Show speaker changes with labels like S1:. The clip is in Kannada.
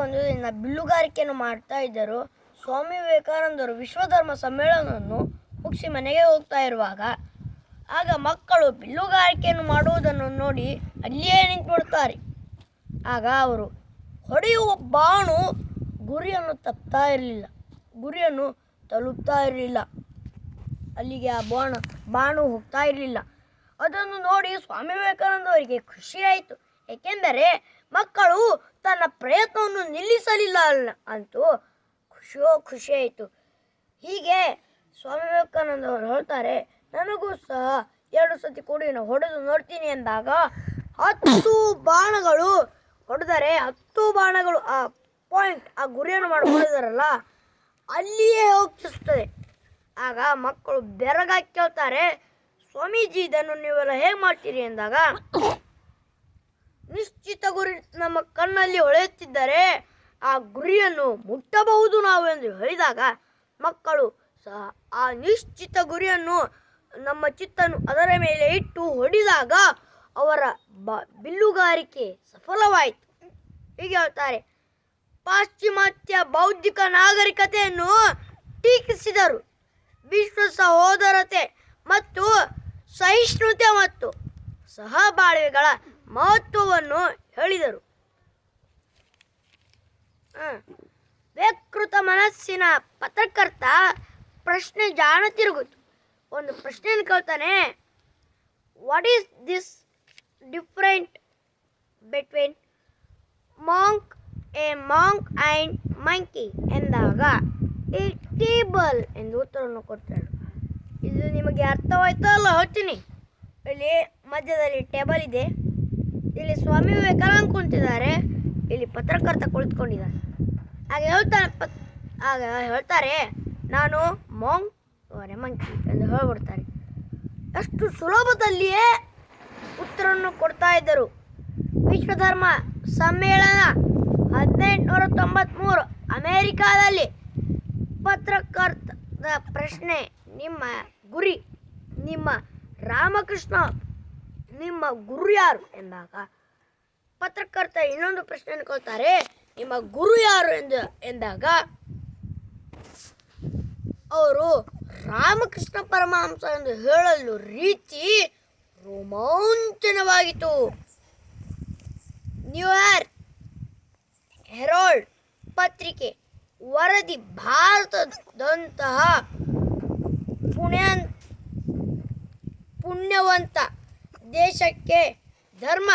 S1: ಒಂದು ದಿನ ಬಿಲ್ಲುಗಾರಿಕೆಯನ್ನು ಮಾಡ್ತಾ ಇದ್ದರು. ಸ್ವಾಮಿ ವಿವೇಕಾನಂದರು ವಿಶ್ವಧರ್ಮ ಸಮ್ಮೇಳನವನ್ನು ಮುಗಿಸಿ ಮನೆಗೆ ಹೋಗ್ತಾ ಇರುವಾಗ ಆಗ ಮಕ್ಕಳು ಬಿಲ್ಲುಗಾರಿಕೆಯನ್ನು ಮಾಡುವುದನ್ನು ನೋಡಿ ಅಲ್ಲಿಯೇ ನಿಂತುಬಿಡ್ತಾರೆ. ಆಗ ಅವರು ಹೊಡೆಯುವ ಬಾಣು ಗುರಿಯನ್ನು ತಲುಪ್ತಾ ಇರಲಿಲ್ಲ. ಅಲ್ಲಿಗೆ ಆ ಬಾಣು ಹೋಗ್ತಾ ಇರಲಿಲ್ಲ. ಅದನ್ನು ನೋಡಿ ಸ್ವಾಮಿ ವಿವೇಕಾನಂದವರಿಗೆ ಖುಷಿಯಾಯಿತು. ಏಕೆಂದರೆ ಮಕ್ಕಳು ತನ್ನ ಪ್ರಯತ್ನವನ್ನು ನಿಲ್ಲಿಸಲಿಲ್ಲ ಅಂತೂ ಖುಷಿಯಾಯಿತು. ಹೀಗೆ ಸ್ವಾಮಿ ವಿವೇಕಾನಂದವರು ಹೇಳ್ತಾರೆ, ನನಗೂ ಸಹ 2 ಸತಿ ಕೂಡಿ ಹೊಡೆದು ನೋಡ್ತೀನಿ ಎಂದಾಗ 10 ಬಾಣಗಳು ಹೊಡೆದರೆ 10 ಬಾಣಗಳು ಆ ಪಾಯಿಂಟ್ ಆ ಗುರಿಯನ್ನು ಮಾಡಿದಾರಲ್ಲ ಅಲ್ಲಿಯೇ ಹೋಗಿಸ್ತದೆ. ಆಗ ಮಕ್ಕಳು ಬೆರಗಾಗಿ ಕೇಳ್ತಾರೆ, ಸ್ವಾಮೀಜಿ ಇದನ್ನು ನೀವೆಲ್ಲ ಹೇಗೆ ಮಾಡ್ತೀರಿ ಎಂದಾಗ, ನಿಶ್ಚಿತ ಗುರಿ ನಮ್ಮ ಕಣ್ಣಲ್ಲಿ ಹೊಳೆಯುತ್ತಿದ್ದರೆ ಆ ಗುರಿಯನ್ನು ಮುಟ್ಟಬಹುದು ನಾವು ಎಂದು ಹೇಳಿದಾಗ ಮಕ್ಕಳು ಸಹ ಆ ನಿಶ್ಚಿತ ಗುರಿಯನ್ನು ನಮ್ಮ ಚಿತ್ತನ್ನು ಅದರ ಮೇಲೆ ಇಟ್ಟು ಹೊಡೆದಾಗ ಅವರ ಬಿಲ್ಲುಗಾರಿಕೆ ಸಫಲವಾಯಿತು. ಹೀಗೆ ಹೇಳ್ತಾರೆ, ಪಾಶ್ಚಿಮಾತ್ಯ ಬೌದ್ಧಿಕ ನಾಗರಿಕತೆಯನ್ನು ಟೀಕಿಸಿದರು. ವಿಶ್ವ ಸಹೋದರತೆ ಮತ್ತು ಸಹಿಷ್ಣುತೆ ಮತ್ತು ಸಹಬಾಳ್ವೆಗಳ ಮಹತ್ವವನ್ನು ಹೇಳಿದರು. ವಿಕೃತ ಮನಸ್ಸಿನ ಪತ್ರಕರ್ತ ಪ್ರಶ್ನೆ ಜಾಣ ತಿರುಗಿತು. ಒಂದು ಪ್ರಶ್ನೆಯನ್ನು ಕೇಳ್ತಾನೆ, what is this different between monk and monkey ಎಂದಾಗ ಈ ಟೇಬಲ್ ಎಂದು ಉತ್ತರವನ್ನು ಕೊಡ್ತಾಳೆ. ಇದು ನಿಮಗೆ ಅರ್ಥವಾಯ್ತೋ ಅಲ್ಲ ಹೇಳ್ತೀನಿ. ಇಲ್ಲಿ ಮಧ್ಯದಲ್ಲಿ ಟೇಬಲ್ ಇದೆ, ಇಲ್ಲಿ ಸ್ವಾಮಿ ವಿವೇಕಾನಂದ ಕುಳಿತಿದ್ದಾರೆ, ಇಲ್ಲಿ ಪತ್ರಕರ್ತ ಕುಳಿತುಕೊಂಡಿದ್ದಾರೆ. ಆಗ ಹೇಳ್ತಾರೆ ನಾನು ಮಾಂಕ್ ಅವರೇ ಮಂಕಿ ಎಂದು ಹೇಳ್ಬಿಡ್ತಾರೆ. ಅಷ್ಟು ಸುಲಭದಲ್ಲಿಯೇ ಉತ್ತರವನ್ನು ಕೊಡ್ತಾ ಇದ್ದರು. ವಿಶ್ವಧರ್ಮ ಸಮ್ಮೇಳನ 1893 ಅಮೇರಿಕಾದಲ್ಲಿ. ಪತ್ರಕರ್ತದ ಪ್ರಶ್ನೆ, ನಿಮ್ಮ ಗುರಿ, ನಿಮ್ಮ ರಾಮಕೃಷ್ಣ ನಿಮ್ಮ ಗುರು ಯಾರು ಎಂದಾಗ ಪತ್ರಕರ್ತ ಇನ್ನೊಂದು ಪ್ರಶ್ನೆಯನ್ನು ಕೇಳ್ತಾರೆ, ನಿಮ್ಮ ಗುರು ಯಾರು ಎಂದಾಗ ಅವರು ರಾಮಕೃಷ್ಣ ಪರಮಹಂಸ ಎಂದು ಹೇಳಲು ರೀತಿ ರೋಮಾಂಚನವಾಗಿತ್ತು. ನ್ಯೂಯಾರ್ಕ್ ಹೆರಾಲ್ಡ್ ಪತ್ರಿಕೆ ವರದಿ ಭಾರತದಂತಹ ಪುಣ್ಯವಂತ ದೇಶಕ್ಕೆ ಧರ್ಮ